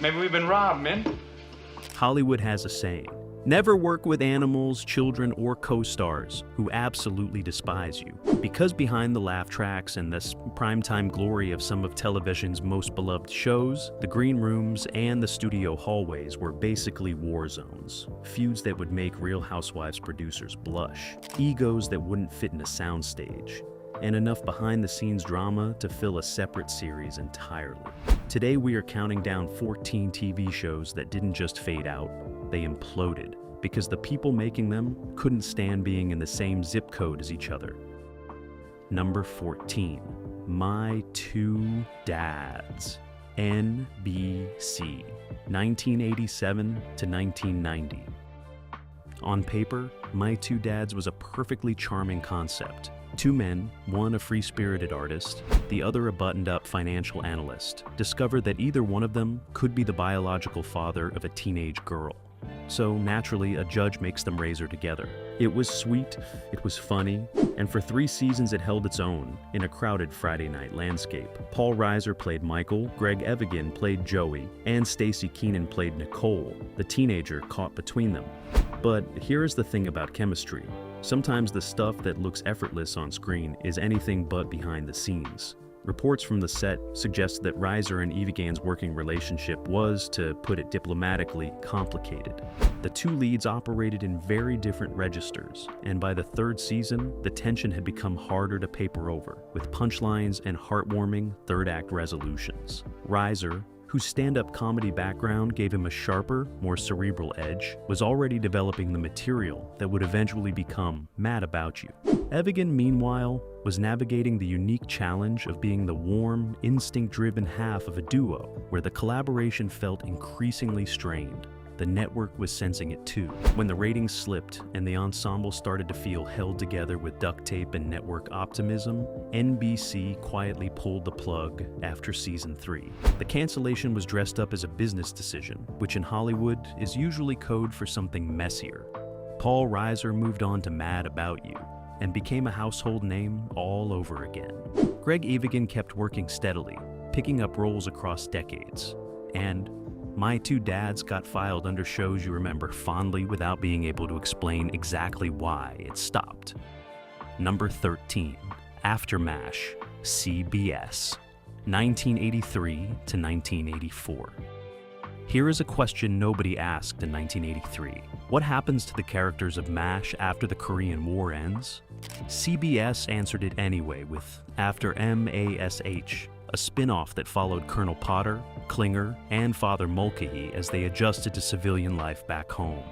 Maybe we've been robbed, man. Hollywood has a saying: never work with animals, children, or co-stars who absolutely despise you. Because behind the laugh tracks and this primetime glory of some of television's most beloved shows, the green rooms and the studio hallways were basically war zones. Feuds that would make Real Housewives producers blush. Egos that wouldn't fit in a soundstage. And enough behind-the-scenes drama to fill a separate series entirely. Today we are counting down 14 TV shows that didn't just fade out, they imploded, because the people making them couldn't stand being in the same zip code as each other. Number 14, My Two Dads, NBC, 1987 to 1990. On paper, My Two Dads was a perfectly charming concept. Two men, one a free-spirited artist, the other a buttoned-up financial analyst, discovered that either one of them could be the biological father of a teenage girl. So naturally, a judge makes them raise her together. It was sweet, it was funny, and for 3 seasons it held its own in a crowded Friday night landscape. Paul Reiser played Michael, Greg Evigan played Joey, and Stacey Keenan played Nicole, the teenager caught between them. But here's the thing about chemistry. Sometimes the stuff that looks effortless on screen is anything but behind the scenes. Reports from the set suggest that Reiser and Evigan's working relationship was, to put it diplomatically, complicated. The two leads operated in very different registers, and by the 3rd season, the tension had become harder to paper over, with punchlines and heartwarming third-act resolutions. Reiser, whose stand-up comedy background gave him a sharper, more cerebral edge, was already developing the material that would eventually become Mad About You. Evigan, meanwhile, was navigating the unique challenge of being the warm, instinct-driven half of a duo, where the collaboration felt increasingly strained. The network was sensing it too. When the ratings slipped and the ensemble started to feel held together with duct tape and network optimism, NBC quietly pulled the plug after season 3. The cancellation was dressed up as a business decision, which in Hollywood is usually code for something messier. Paul Reiser moved on to Mad About You and became a household name all over again. Greg Evigan kept working steadily, picking up roles across decades, and My Two Dads got filed under shows you remember fondly without being able to explain exactly why it stopped. Number 13, Aftermash, CBS, 1983 to 1984. Here is a question nobody asked in 1983. What happens to the characters of MASH after the Korean War ends? CBS answered it anyway with After MASH, a spin-off that followed Colonel Potter, Klinger, and Father Mulcahy as they adjusted to civilian life back home.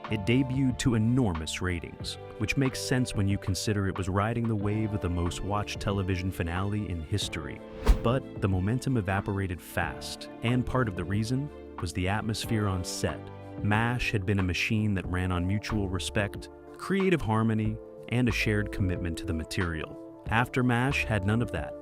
It debuted to enormous ratings, which makes sense when you consider it was riding the wave of the most watched television finale in history. But the momentum evaporated fast, and part of the reason was the atmosphere on set. MASH had been a machine that ran on mutual respect, creative harmony, and a shared commitment to the material. Aftermash had none of that.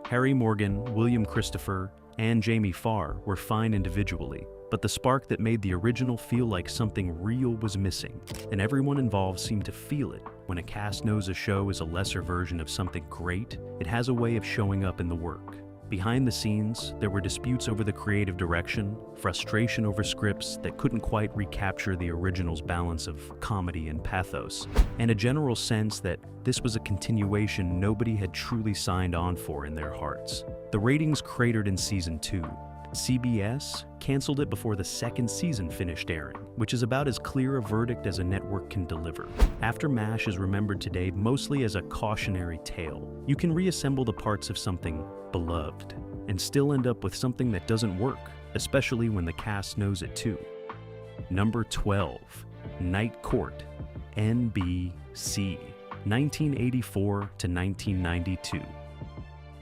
Harry Morgan, William Christopher, and Jamie Farr were fine individually, but the spark that made the original feel like something real was missing, and everyone involved seemed to feel it. When a cast knows a show is a lesser version of something great, it has a way of showing up in the work. Behind the scenes, there were disputes over the creative direction, frustration over scripts that couldn't quite recapture the original's balance of comedy and pathos, and a general sense that this was a continuation nobody had truly signed on for in their hearts. The ratings cratered in season 2. CBS canceled it before the 2nd season finished airing, which is about as clear a verdict as a network can deliver. Aftermash is remembered today mostly as a cautionary tale. You can reassemble the parts of something beloved and still end up with something that doesn't work, especially when the cast knows it too. Number 12, Night Court, NBC, 1984 to 1992.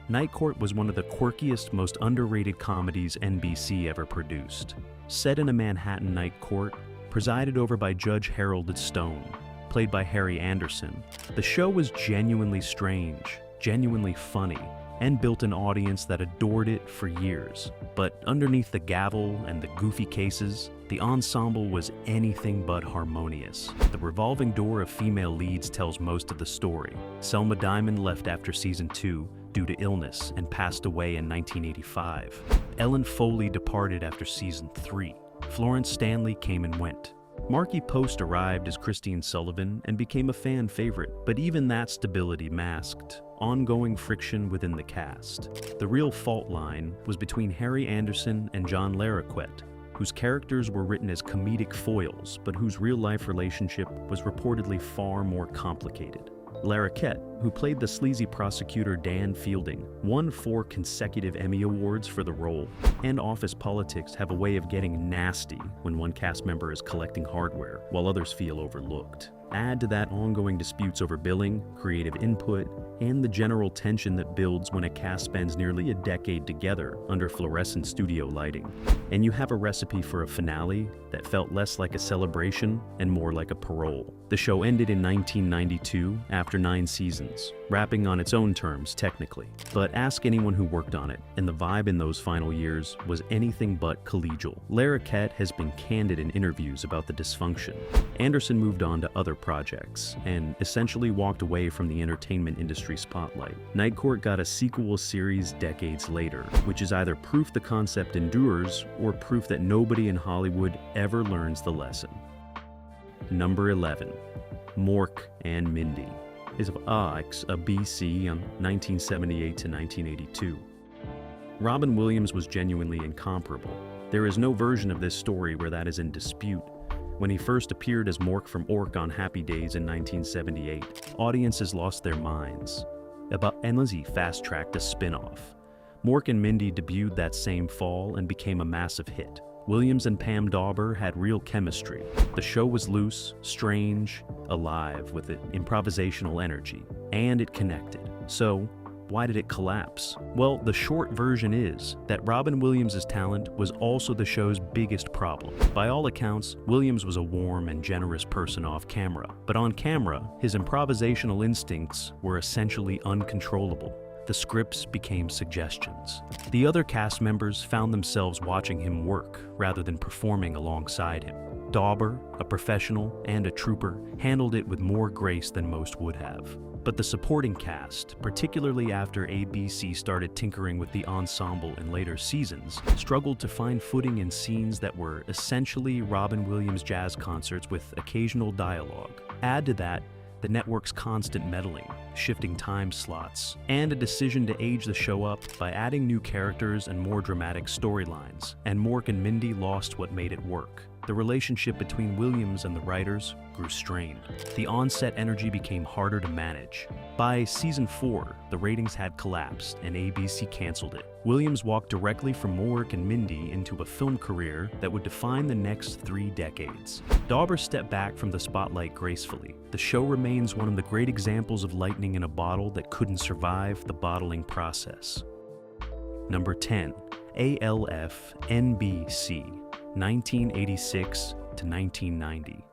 Night Court was one of the quirkiest, most underrated comedies NBC ever produced. Set in a Manhattan night court, presided over by Judge Harold Stone, played by Harry Anderson, the show was genuinely strange, genuinely funny, and built an audience that adored it for years. But underneath the gavel and the goofy cases, the ensemble was anything but harmonious. The revolving door of female leads tells most of the story. Selma Diamond left after season 2, due to illness and passed away in 1985. Ellen Foley departed after season 3. Florence Stanley came and went. Marky Post arrived as Christine Sullivan and became a fan favorite, but even that stability masked ongoing friction within the cast. The real fault line was between Harry Anderson and John Larroquette, whose characters were written as comedic foils, but whose real-life relationship was reportedly far more complicated. Larroquette, who played the sleazy prosecutor Dan Fielding, won 4 consecutive Emmy Awards for the role, and office politics have a way of getting nasty when one cast member is collecting hardware, while others feel overlooked. Add to that ongoing disputes over billing, creative input, and the general tension that builds when a cast spends nearly a decade together under fluorescent studio lighting. And you have a recipe for a finale that felt less like a celebration and more like a parole. The show ended in 1992 after 9 seasons, wrapping on its own terms technically. But ask anyone who worked on it, and the vibe in those final years was anything but collegial. Larroquette has been candid in interviews about the dysfunction. Anderson moved on to other projects, and essentially walked away from the entertainment industry spotlight. Night Court got a sequel series decades later, which is either proof the concept endures, or proof that nobody in Hollywood ever learns the lesson. Number 11. Mork and Mindy is of a BC on 1978 to 1982. Robin Williams was genuinely incomparable. There is no version of this story where that is in dispute. When he first appeared as Mork from Ork on Happy Days in 1978, audiences lost their minds. And Lizzie fast-tracked a spin-off. Mork and Mindy debuted that same fall and became a massive hit. Williams and Pam Dauber had real chemistry. The show was loose, strange, alive with improvisational energy, and it connected. So, why did it collapse? Well, the short version is that Robin Williams' talent was also the show's biggest problem. By all accounts, Williams was a warm and generous person off camera, but on camera, his improvisational instincts were essentially uncontrollable. The scripts became suggestions. The other cast members found themselves watching him work rather than performing alongside him. Dauber, a professional and a trooper, handled it with more grace than most would have. But the supporting cast, particularly after ABC started tinkering with the ensemble in later seasons, struggled to find footing in scenes that were essentially Robin Williams jazz concerts with occasional dialogue. Add to that the network's constant meddling, shifting time slots, and a decision to age the show up by adding new characters and more dramatic storylines, and Mork and Mindy lost what made it work. The relationship between Williams and the writers grew strained. The on-set energy became harder to manage. By season 4, the ratings had collapsed and ABC canceled it. Williams walked directly from Mork and Mindy into a film career that would define the next 3 decades. Dauber stepped back from the spotlight gracefully. The show remains one of the great examples of lightning in a bottle that couldn't survive the bottling process. Number 10. ALF NBC 1986 to 1990.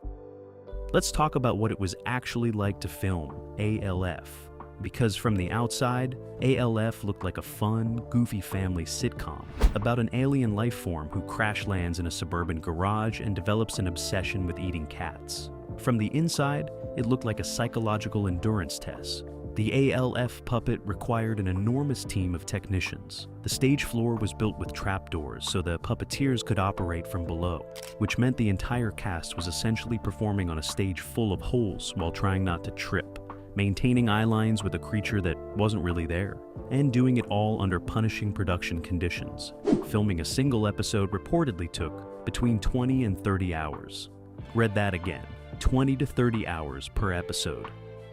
Let's talk about what it was actually like to film ALF, because from the outside, ALF looked like a fun, goofy family sitcom about an alien life form who crash lands in a suburban garage and develops an obsession with eating cats. From the inside, it looked like a psychological endurance test. The ALF puppet required an enormous team of technicians. The stage floor was built with trapdoors so the puppeteers could operate from below, which meant the entire cast was essentially performing on a stage full of holes while trying not to trip, maintaining eye lines with a creature that wasn't really there, and doing it all under punishing production conditions. Filming a single episode reportedly took between 20 and 30 hours. Read that again, 20 to 30 hours per episode.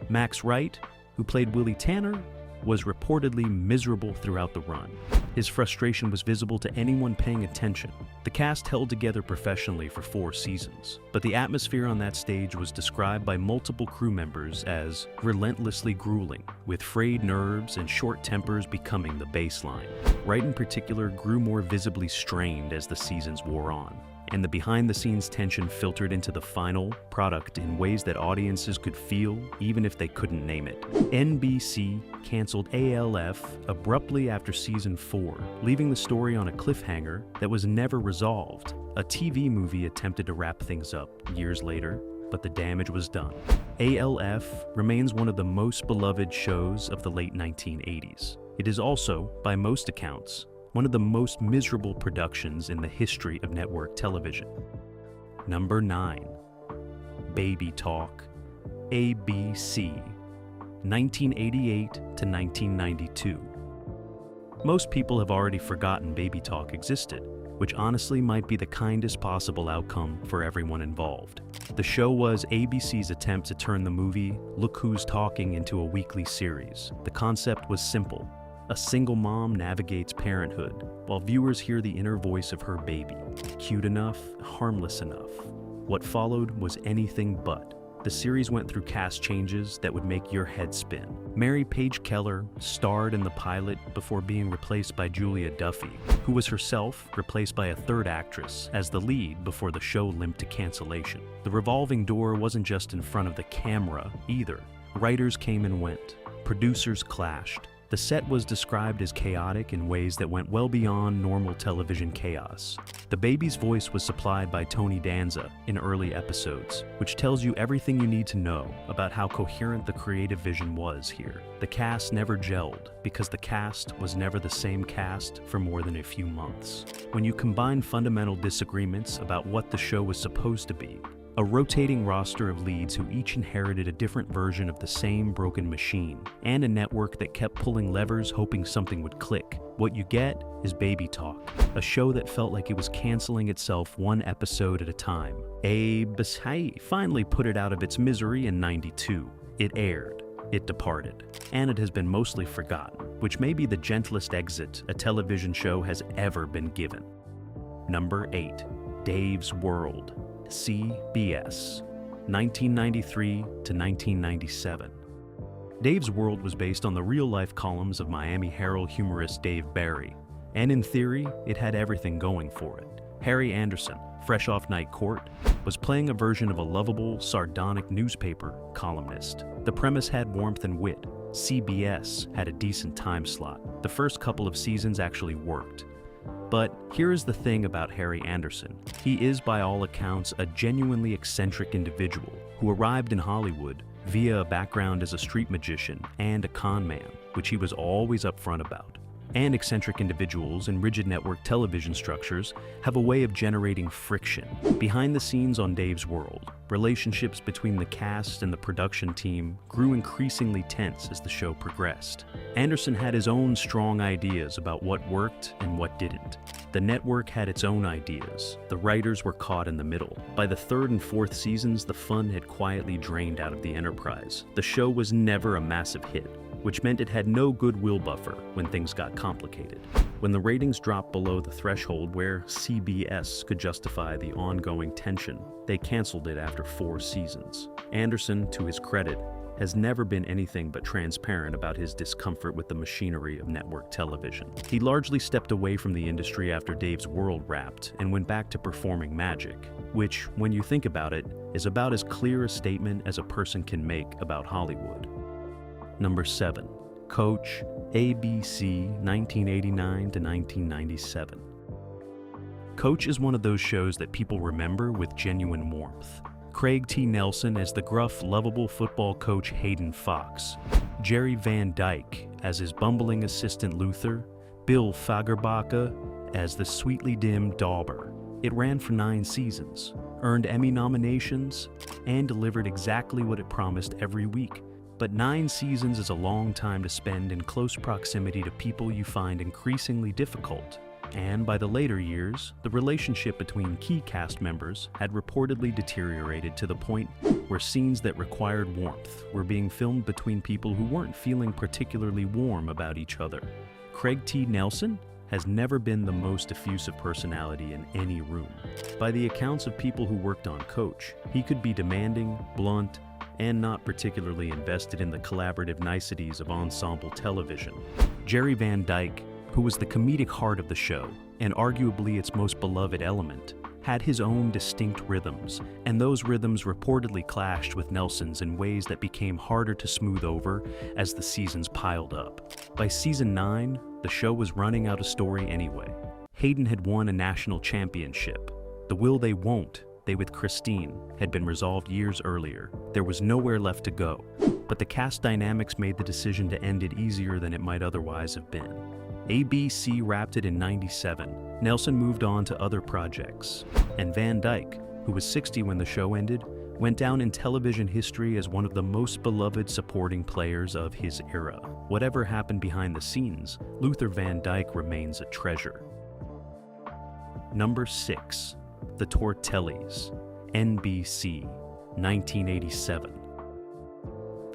Max Wright, who played Willie Tanner, was reportedly miserable throughout the run. His frustration was visible to anyone paying attention. The cast held together professionally for 4 seasons, but the atmosphere on that stage was described by multiple crew members as relentlessly grueling, with frayed nerves and short tempers becoming the baseline. Wright in particular grew more visibly strained as the seasons wore on, and the behind-the-scenes tension filtered into the final product in ways that audiences could feel even if they couldn't name it. NBC canceled ALF abruptly after season 4, leaving the story on a cliffhanger that was never resolved. A TV movie attempted to wrap things up years later, but the damage was done. ALF remains one of the most beloved shows of the late 1980s. It is also, by most accounts, one of the most miserable productions in the history of network television. Number 9. Baby Talk, ABC, 1988 to 1992. Most people have already forgotten Baby Talk existed, which honestly might be the kindest possible outcome for everyone involved. The show was ABC's attempt to turn the movie Look Who's Talking into a weekly series. The concept was simple. A single mom navigates parenthood, while viewers hear the inner voice of her baby. Cute enough, harmless enough. What followed was anything but. The series went through cast changes that would make your head spin. Mary Page Keller starred in the pilot before being replaced by Julia Duffy, who was herself replaced by a third actress as the lead before the show limped to cancellation. The revolving door wasn't just in front of the camera either. Writers came and went. Producers clashed. The set was described as chaotic in ways that went well beyond normal television chaos. The baby's voice was supplied by Tony Danza in early episodes, which tells you everything you need to know about how coherent the creative vision was here. The cast never gelled because the cast was never the same cast for more than a few months. When you combine fundamental disagreements about what the show was supposed to be, a rotating roster of leads who each inherited a different version of the same broken machine, and a network that kept pulling levers hoping something would click, what you get is Baby Talk, a show that felt like it was canceling itself one episode at a time. ABC finally put it out of its misery in '92. It aired. It departed. And it has been mostly forgotten, which may be the gentlest exit a television show has ever been given. Number 8. Dave's World, CBS, 1993 to 1997. Dave's World was based on the real-life columns of Miami Herald humorist Dave Barry, and in theory, it had everything going for it. Harry Anderson, fresh off Night Court, was playing a version of a lovable, sardonic newspaper columnist. The premise had warmth and wit. CBS had a decent time slot. The first couple of seasons actually worked. But here is the thing about Harry Anderson. He is, by all accounts, a genuinely eccentric individual who arrived in Hollywood via a background as a street magician and a con man, which he was always upfront about. And eccentric individuals in rigid network television structures have a way of generating friction. Behind the scenes on Dave's World, relationships between the cast and the production team grew increasingly tense as the show progressed. Anderson had his own strong ideas about what worked and what didn't. The network had its own ideas. The writers were caught in the middle. By the third and fourth seasons, the fun had quietly drained out of the enterprise. The show was never a massive hit, which meant it had no goodwill buffer when things got complicated. When the ratings dropped below the threshold where CBS could justify the ongoing tension, they canceled it after 4 seasons. Anderson, to his credit, has never been anything but transparent about his discomfort with the machinery of network television. He largely stepped away from the industry after Dave's World wrapped and went back to performing magic, which, when you think about it, is about as clear a statement as a person can make about Hollywood. Number 7. Coach, ABC, 1989 to 1997. Coach is one of those shows that people remember with genuine warmth. Craig T. Nelson as the gruff, lovable football coach Hayden Fox, Jerry Van Dyke as his bumbling assistant Luther, Bill Fagerbakke as the sweetly dim Dauber. It ran for 9 seasons, earned Emmy nominations, and delivered exactly what it promised every week. But 9 seasons is a long time to spend in close proximity to people you find increasingly difficult. And by the later years, the relationship between key cast members had reportedly deteriorated to the point where scenes that required warmth were being filmed between people who weren't feeling particularly warm about each other. Craig T. Nelson has never been the most effusive personality in any room. By the accounts of people who worked on Coach, he could be demanding, blunt, and not particularly invested in the collaborative niceties of ensemble television. Jerry Van Dyke, who was the comedic heart of the show, and arguably its most beloved element, had his own distinct rhythms, and those rhythms reportedly clashed with Nelson's in ways that became harder to smooth over as the seasons piled up. By season 9, the show was running out of story anyway. Hayden had won a national championship. The will they won't they with Christine had been resolved years earlier. There was nowhere left to go. but the cast dynamics made the decision to end it easier than it might otherwise have been. ABC wrapped it in '97. Nelson moved on to other projects, and Van Dyke, who was 60 when the show ended, went down in television history as one of the most beloved supporting players of his era. Whatever happened behind the scenes, Luther Van Dyke remains a treasure. Number 6. The Tortellis, NBC, 1987.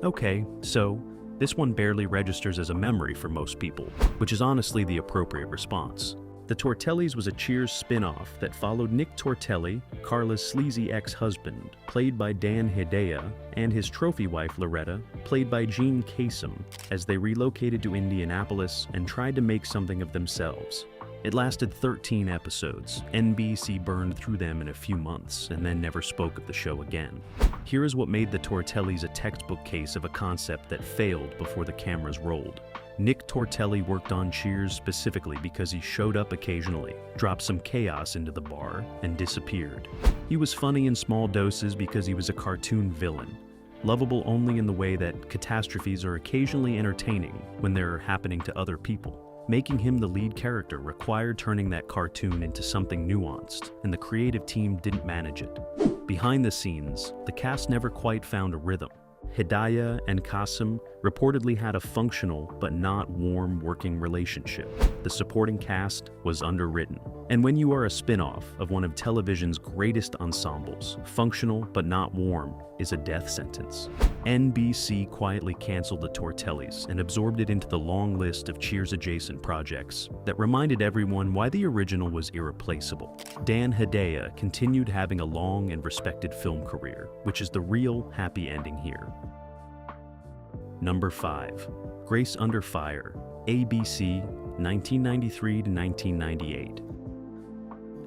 Okay, so this one barely registers as a memory for most people, which is honestly the appropriate response. The Tortellis was a Cheers spin-off that followed Nick Tortelli, Carla's sleazy ex-husband, played by Dan Hedaya, and his trophy wife Loretta, played by Jean Kasem, as they relocated to Indianapolis and tried to make something of themselves. It lasted 13 episodes. NBC burned through them in a few months and then never spoke of the show again. Here is what made the Tortellis a textbook case of a concept that failed before the cameras rolled. Nick Tortelli worked on Cheers specifically because he showed up occasionally, dropped some chaos into the bar, and disappeared. He was funny in small doses because he was a cartoon villain, lovable only in the way that catastrophes are occasionally entertaining when they're happening to other people. Making him the lead character required turning that cartoon into something nuanced, and the creative team didn't manage it. Behind the scenes, the cast never quite found a rhythm. Hedaya and Kasem reportedly had a functional but not warm working relationship. The supporting cast was underwritten. And when you are a spin-off of one of television's greatest ensembles, functional but not warm is a death sentence. NBC quietly canceled the Tortellis and absorbed it into the long list of Cheers-adjacent projects that reminded everyone why the original was irreplaceable. Dan Hedaya continued having a long and respected film career, which is the real happy ending here. Number 5. Grace Under Fire, ABC, 1993 to 1998.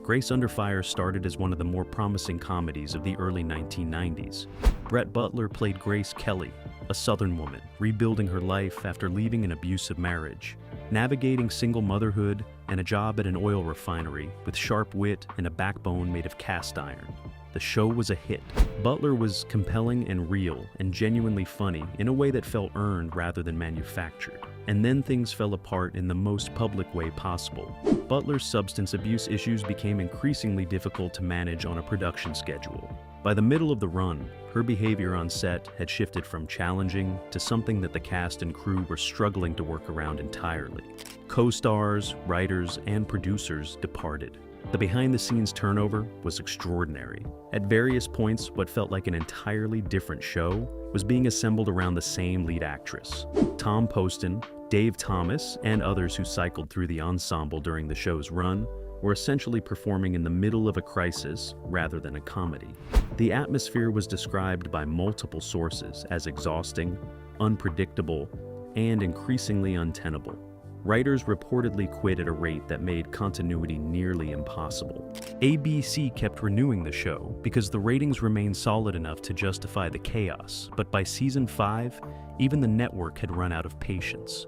Grace Under Fire started as one of the more promising comedies of the early 1990s. Brett Butler played Grace Kelly, a Southern woman rebuilding her life after leaving an abusive marriage, navigating single motherhood and a job at an oil refinery with sharp wit and a backbone made of cast iron. The show was a hit. Butler was compelling and real and genuinely funny in a way that felt earned rather than manufactured. And then things fell apart in the most public way possible. Butler's substance abuse issues became increasingly difficult to manage on a production schedule. By the middle of the run, her behavior on set had shifted from challenging to something that the cast and crew were struggling to work around entirely. Co-stars, writers, and producers departed. The behind-the-scenes turnover was extraordinary. At various points, what felt like an entirely different show was being assembled around the same lead actress. Tom Poston, Dave Thomas, and others who cycled through the ensemble during the show's run were essentially performing in the middle of a crisis rather than a comedy. The atmosphere was described by multiple sources as exhausting, unpredictable, and increasingly untenable. Writers reportedly quit at a rate that made continuity nearly impossible. ABC kept renewing the show because the ratings remained solid enough to justify the chaos, but by season 5, even the network had run out of patience.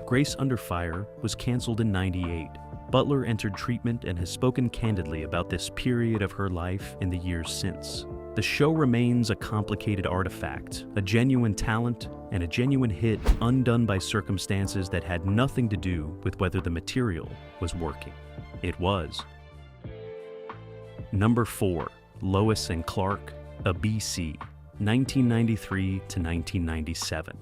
Grace Under Fire was canceled in '98. Butler entered treatment and has spoken candidly about this period of her life in the years since. The show remains a complicated artifact, a genuine talent, and a genuine hit undone by circumstances that had nothing to do with whether the material was working. It was. Number 4. Lois and Clark, ABC, 1993 to 1997.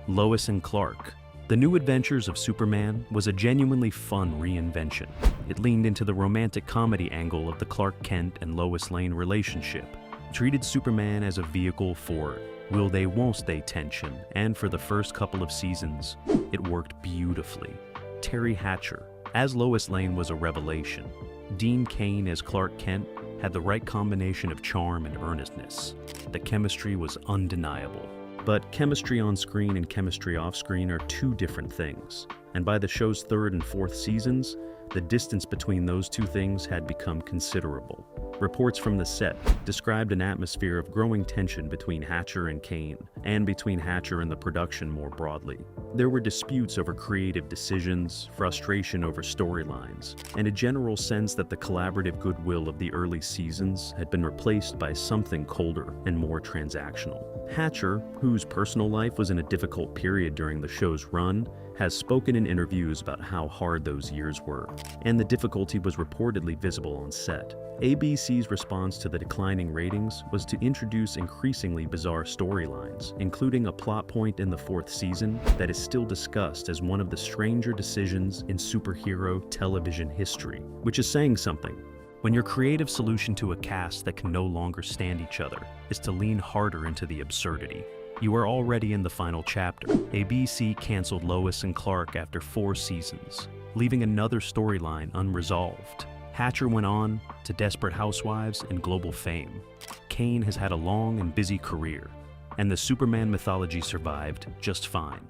Lois and Clark, The New Adventures of Superman, was a genuinely fun reinvention. It leaned into the romantic comedy angle of the Clark Kent and Lois Lane relationship, treated Superman as a vehicle for will they won't they tension, and for the first couple of seasons, it worked beautifully. Terry Hatcher as Lois Lane was a revelation. Dean Cain as Clark Kent had the right combination of charm and earnestness. The chemistry was undeniable. But chemistry on screen and chemistry off screen are two different things. and by the show's third and fourth seasons, the distance between those two things had become considerable. Reports from the set described an atmosphere of growing tension between Hatcher and Kane, and between Hatcher and the production more broadly. There were disputes over creative decisions, frustration over storylines, and a general sense that the collaborative goodwill of the early seasons had been replaced by something colder and more transactional. Hatcher, whose personal life was in a difficult period during the show's run, has spoken in interviews about how hard those years were, and the difficulty was reportedly visible on set. ABC's response to the declining ratings was to introduce increasingly bizarre storylines, including a plot point in the fourth season that is still discussed as one of the stranger decisions in superhero television history, which is saying something. When your creative solution to a cast that can no longer stand each other is to lean harder into the absurdity, you are already in the final chapter. ABC canceled Lois and Clark after 4 seasons, leaving another storyline unresolved. Hatcher went on to Desperate Housewives and global fame. Kane has had a long and busy career, and the Superman mythology survived just fine.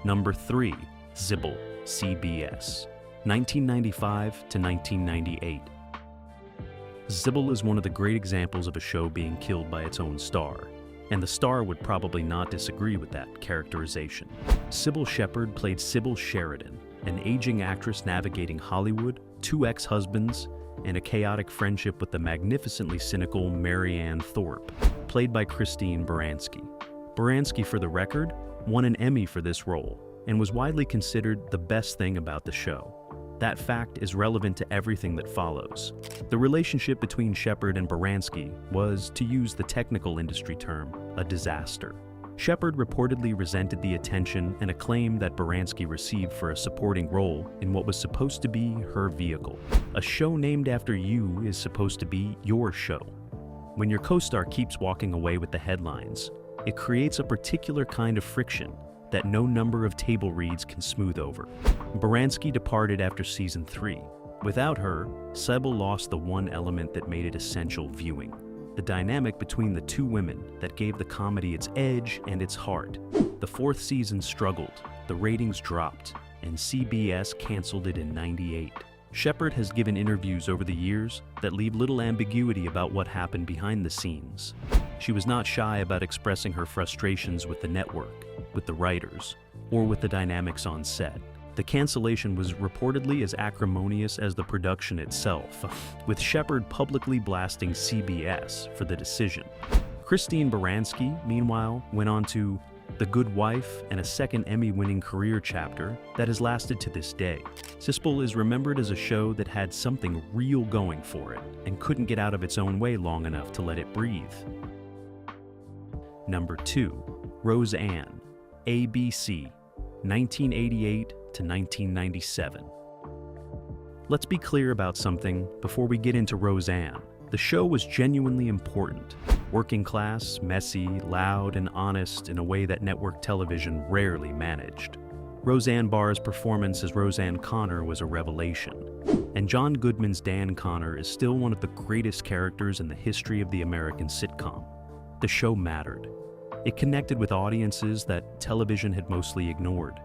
Number 3. Cybill, CBS, 1995 to 1998. Cybill is one of the great examples of a show being killed by its own star, and the star would probably not disagree with that characterization. Cybill Shepherd played Cybill Sheridan, an aging actress navigating Hollywood, 2 ex-husbands, and a chaotic friendship with the magnificently cynical Marianne Thorpe, played by Christine Baranski. Baranski, for the record, won an Emmy for this role, and was widely considered the best thing about the show. That fact is relevant to everything that follows. The relationship between Shepherd and Baranski was, to use the technical industry term, a disaster. Shepherd reportedly resented the attention and acclaim that Baranski received for a supporting role in what was supposed to be her vehicle. A show named after you is supposed to be your show. When your co-star keeps walking away with the headlines, it creates a particular kind of friction that no number of table reads can smooth over. Baranski departed after season 3. Without her, Cybill lost the one element that made it essential viewing: the dynamic between the 2 women that gave the comedy its edge and its heart. The 4th season struggled, the ratings dropped, and CBS canceled it in '98. Shepherd has given interviews over the years that leave little ambiguity about what happened behind the scenes. She was not shy about expressing her frustrations with the network, with the writers, or with the dynamics on set. The cancellation was reportedly as acrimonious as the production itself, with Shepherd publicly blasting CBS for the decision. Christine Baranski, meanwhile, went on to The Good Wife and a second Emmy-winning career chapter that has lasted to this day. Cybill is remembered as a show that had something real going for it and couldn't get out of its own way long enough to let it breathe. Number 2. Roseanne, ABC, 1988 to 1997. Let's be clear about something before we get into Roseanne. The show was genuinely important. Working class, messy, loud, and honest in a way that network television rarely managed. Roseanne Barr's performance as Roseanne Connor was a revelation, and John Goodman's Dan Connor is still one of the greatest characters in the history of the American sitcom. The show mattered. It connected with audiences that television had mostly ignored.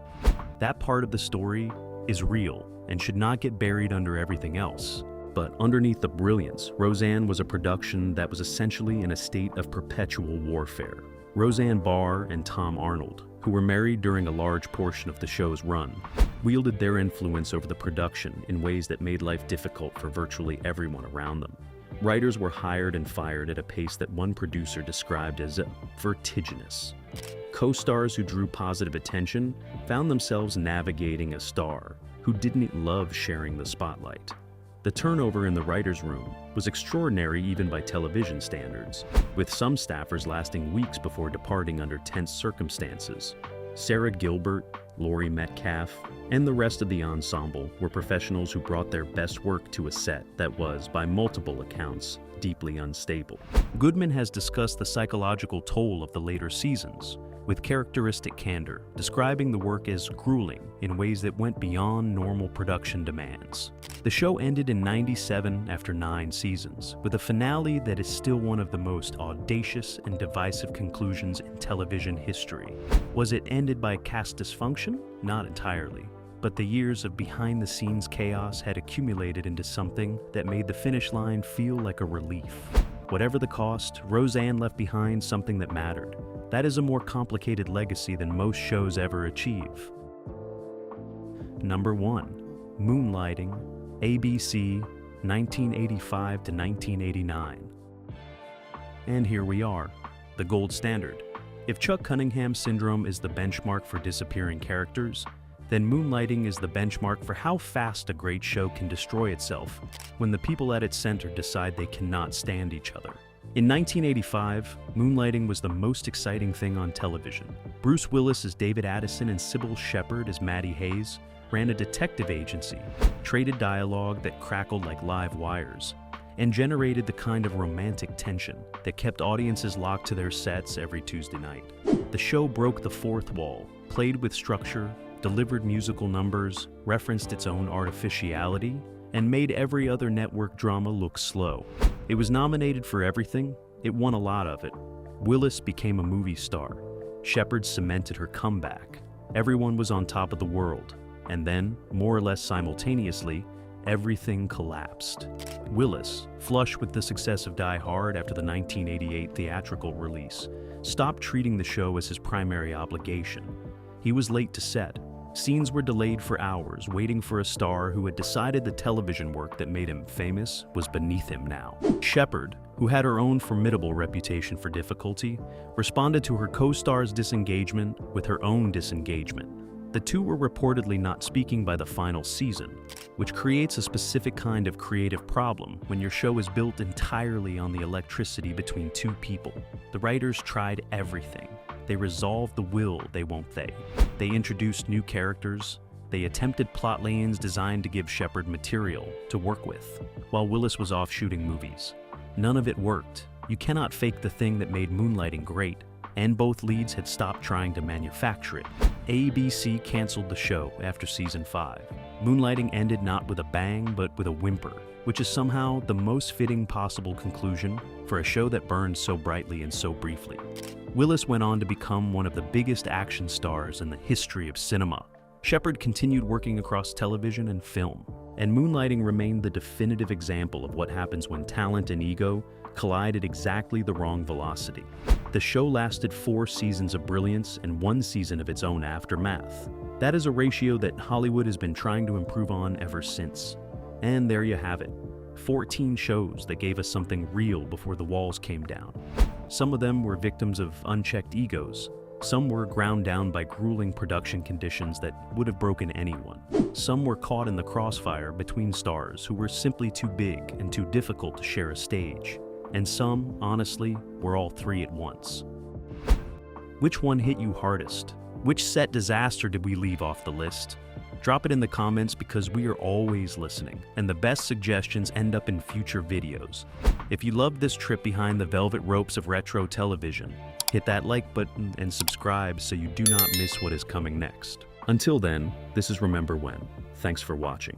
That part of the story is real and should not get buried under everything else. But underneath the brilliance, Roseanne was a production that was essentially in a state of perpetual warfare. Roseanne Barr and Tom Arnold, who were married during a large portion of the show's run, wielded their influence over the production in ways that made life difficult for virtually everyone around them. Writers were hired and fired at a pace that one producer described as vertiginous. Co-stars who drew positive attention found themselves navigating a star who didn't love sharing the spotlight. The turnover in the writer's room was extraordinary even by television standards, with some staffers lasting weeks before departing under tense circumstances. Sarah Gilbert, Laurie Metcalf, and the rest of the ensemble were professionals who brought their best work to a set that was, by multiple accounts, deeply unstable. Goodman has discussed the psychological toll of the later seasons, with characteristic candor, describing the work as grueling in ways that went beyond normal production demands. The show ended in '97 after 9 seasons, with a finale that is still one of the most audacious and divisive conclusions in television history. Was it ended by cast dysfunction? Not entirely. But the years of behind-the-scenes chaos had accumulated into something that made the finish line feel like a relief. Whatever the cost, Roseanne left behind something that mattered. That is a more complicated legacy than most shows ever achieve. Number 1. Moonlighting, ABC, 1985 to 1989. And here we are, the gold standard. If Chuck Cunningham syndrome is the benchmark for disappearing characters, then Moonlighting is the benchmark for how fast a great show can destroy itself when the people at its center decide they cannot stand each other. In 1985, Moonlighting was the most exciting thing on television. Bruce Willis as David Addison and Cybill Shepherd as Maddie Hayes ran a detective agency, traded dialogue that crackled like live wires, and generated the kind of romantic tension that kept audiences locked to their sets every Tuesday night. The show broke the fourth wall, played with structure, delivered musical numbers, referenced its own artificiality, and made every other network drama look slow. It was nominated for everything, it won a lot of it. Willis became a movie star. Shepherd cemented her comeback. Everyone was on top of the world. And then, more or less simultaneously, everything collapsed. Willis, flush with the success of Die Hard after the 1988 theatrical release, stopped treating the show as his primary obligation. He was late to set. Scenes were delayed for hours, waiting for a star who had decided the television work that made him famous was beneath him now. Shepherd, who had her own formidable reputation for difficulty, responded to her co-star's disengagement with her own disengagement. The two were reportedly not speaking by the final season, which creates a specific kind of creative problem when your show is built entirely on the electricity between two people. The writers tried everything. They resolved the will, won't they? They introduced new characters. They attempted plot lanes designed to give Shepherd material to work with, while Willis was off shooting movies. None of it worked. You cannot fake the thing that made Moonlighting great, and both leads had stopped trying to manufacture it. ABC canceled the show after season 5. Moonlighting ended not with a bang, but with a whimper, which is somehow the most fitting possible conclusion for a show that burned so brightly and so briefly. Willis went on to become one of the biggest action stars in the history of cinema. Shepherd continued working across television and film, and Moonlighting remained the definitive example of what happens when talent and ego collide at exactly the wrong velocity. The show lasted 4 seasons of brilliance and 1 season of its own aftermath. That is a ratio that Hollywood has been trying to improve on ever since. And there you have it. 14 shows that gave us something real before the walls came down. Some of them were victims of unchecked egos. Some were ground down by grueling production conditions that would have broken anyone. Some were caught in the crossfire between stars who were simply too big and too difficult to share a stage. And some, honestly, were all 3 at once. Which one hit you hardest? Which set disaster did we leave off the list? Drop it in the comments because we are always listening, and the best suggestions end up in future videos. If you loved this trip behind the velvet ropes of retro television, hit that like button and subscribe so you do not miss what is coming next. Until then, this is Remember When. Thanks for watching.